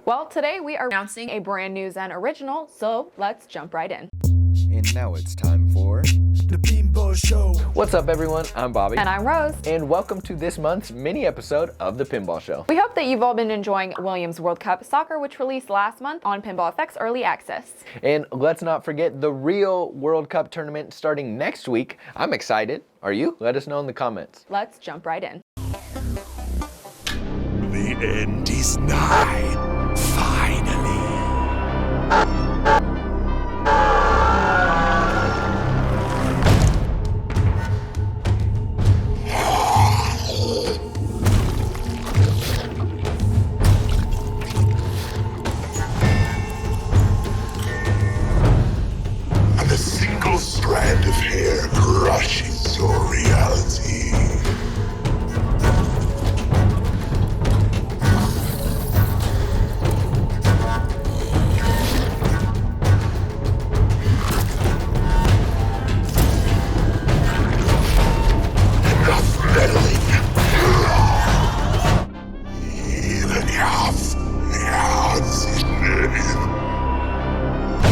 Well, today we are announcing a brand new Zen original, so let's jump right in. And now it's time for the Pinball Show. What's up, everyone? I'm Bobby. And I'm Rose. And welcome to this month's mini episode of the Pinball Show. We hope that you've all been enjoying Williams World Cup Soccer, which released last month on Pinball FX Early Access. And let's not forget the real World Cup tournament starting next week. I'm excited. Are you? Let us know in the comments. Let's jump right in. The end is nigh. Finally. And a single strand of hair crushes your reality.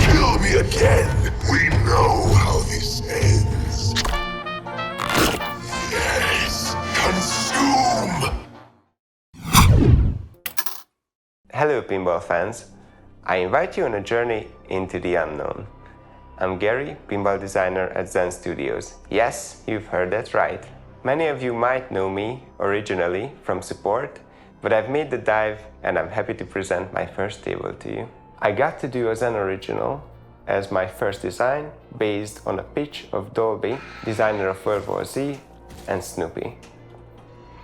Kill me again. We know how this ends. Yes, consume. Hello pinball fans, I invite you on a journey into the unknown. I'm Gary, pinball designer at Zen Studios. Yes, you've heard that right. Many of you might know me originally from support, but I've made the dive and I'm happy to present my first table to you. I got to do a Zen original as my first design based on a pitch of Dolby, designer of World War Z and Snoopy.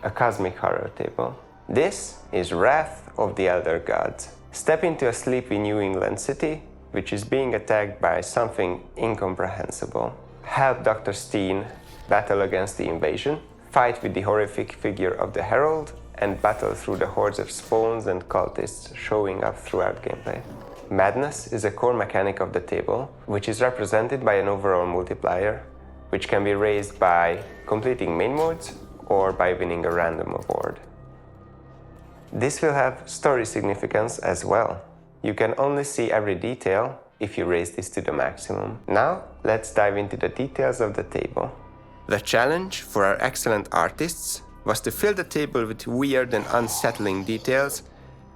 A cosmic horror table. This is Wrath of the Elder Gods. Step into a sleepy New England city which is being attacked by something incomprehensible. Help Dr. Steen battle against the invasion, fight with the horrific figure of the Herald, and battle through the hordes of spawns and cultists showing up throughout gameplay. Madness is a core mechanic of the table, which is represented by an overall multiplier, which can be raised by completing main modes or by winning a random award. This will have story significance as well. You can only see every detail if you raise this to the maximum. Now, let's dive into the details of the table. The challenge for our excellent artists was to fill the table with weird and unsettling details,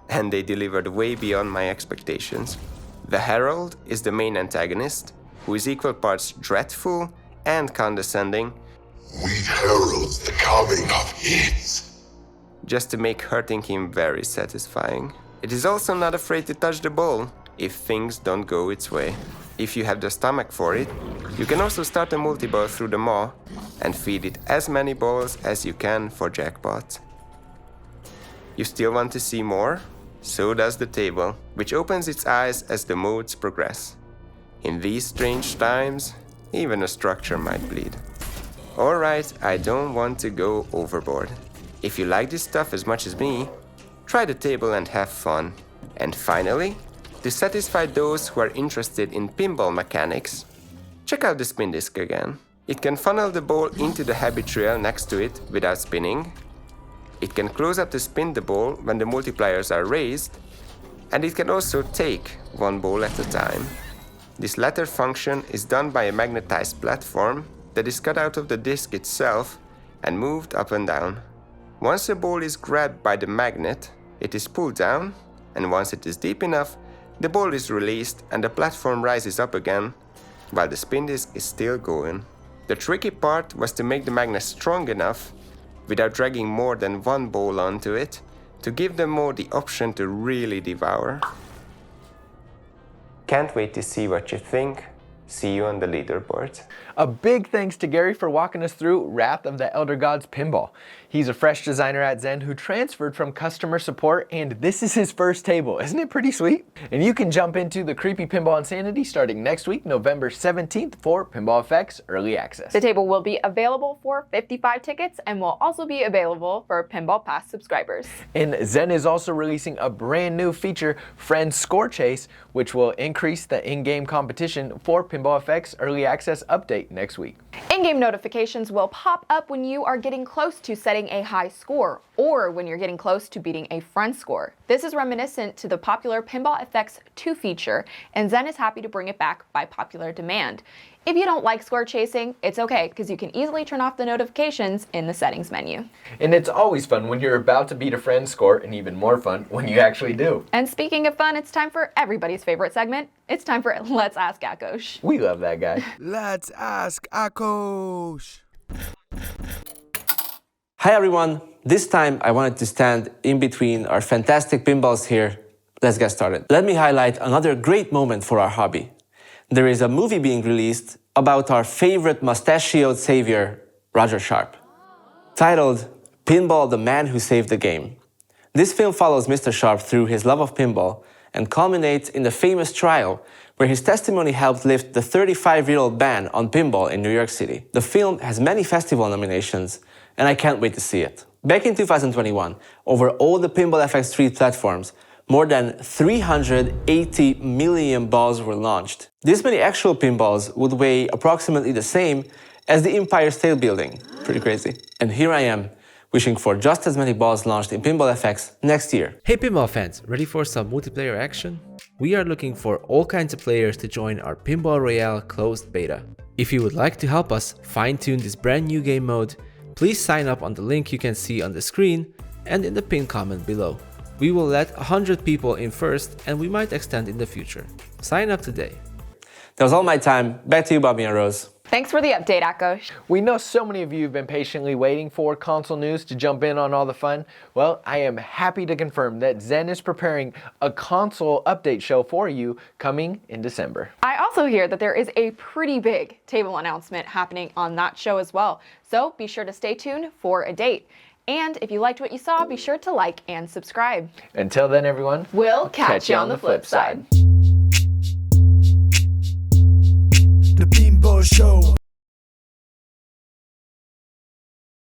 and they delivered way beyond my expectations. The Herald is the main antagonist, who is equal parts dreadful and condescending. We herald the coming of hits. Just to make hurting him very satisfying. It is also not afraid to touch the ball if things don't go its way. If you have the stomach for it, you can also start a multi-ball through the maw and feed it as many balls as you can for jackpots. You still want to see more? So does the table, which opens its eyes as the modes progress. In these strange times, even a structure might bleed. Alright, I don't want to go overboard. If you like this stuff as much as me, try the table and have fun. And finally, to satisfy those who are interested in pinball mechanics, check out the spin disc again. It can funnel the ball into the habit rail next to it without spinning. It can close up to spin the ball when the multipliers are raised, and it can also take one ball at a time. This latter function is done by a magnetized platform that is cut out of the disc itself and moved up and down. Once a ball is grabbed by the magnet, it is pulled down, and once it is deep enough, the ball is released and the platform rises up again, while the spin disc is still going. The tricky part was to make the magnet strong enough, without dragging more than one ball onto it, to give the mode the option to really devour. Can't wait to see what you think. See you on the leaderboard. A big thanks to Gary for walking us through Wrath of the Elder Gods Pinball. He's a fresh designer at Zen who transferred from customer support, and this is his first table. Isn't it pretty sweet? And you can jump into the creepy pinball insanity starting next week, November 17th for Pinball FX Early Access. The table will be available for 55 tickets and will also be available for Pinball Pass subscribers. And Zen is also releasing a brand new feature, Friends Score Chase, which will increase the in-game competition for Pinball Pinball FX Early Access Update next week. In-game notifications will pop up when you are getting close to setting a high score, or when you're getting close to beating a friend score. This is reminiscent to the popular Pinball FX 2 feature, and Zen is happy to bring it back by popular demand. If you don't like score chasing, it's okay, because you can easily turn off the notifications in the settings menu. And it's always fun when you're about to beat a friend's score, and even more fun when you actually do. And speaking of fun, it's time for everybody's favorite segment. It's time for Let's Ask Akosh. We love that guy. Let's ask Akosh. Hi everyone, this time I wanted to stand in between our fantastic pinballs here. Let's get started. Let me highlight another great moment for our hobby. There is a movie being released about our favorite mustachioed savior, Roger Sharp, titled Pinball: The Man Who Saved the Game. This film follows Mr. Sharp through his love of pinball and culminates in the famous trial where his testimony helped lift the 35-year-old ban on pinball in New York City. The film has many festival nominations, and I can't wait to see it. Back in 2021, over all the Pinball FX 3 platforms, more than 380 million balls were launched. This many actual pinballs would weigh approximately the same as the Empire State Building. Pretty crazy. And here I am, wishing for just as many balls launched in Pinball FX next year. Hey pinball fans, ready for some multiplayer action? We are looking for all kinds of players to join our Pinball Royale closed beta. If you would like to help us fine-tune this brand new game mode, please sign up on the link you can see on the screen and in the pinned comment below. We will let 100 people in first, and we might extend in the future. Sign up today. That was all my time. Back to you, Bobby and Rose. Thanks for the update, Akosh. We know so many of you have been patiently waiting for console news to jump in on all the fun. Well, I am happy to confirm that Zen is preparing a console update show for you coming in December. I also hear that there is a pretty big table announcement happening on that show as well, so be sure to stay tuned for a date. And if you liked what you saw, be sure to like and subscribe. Until then, everyone, We'll catch you on the flip side. The Pinball Show.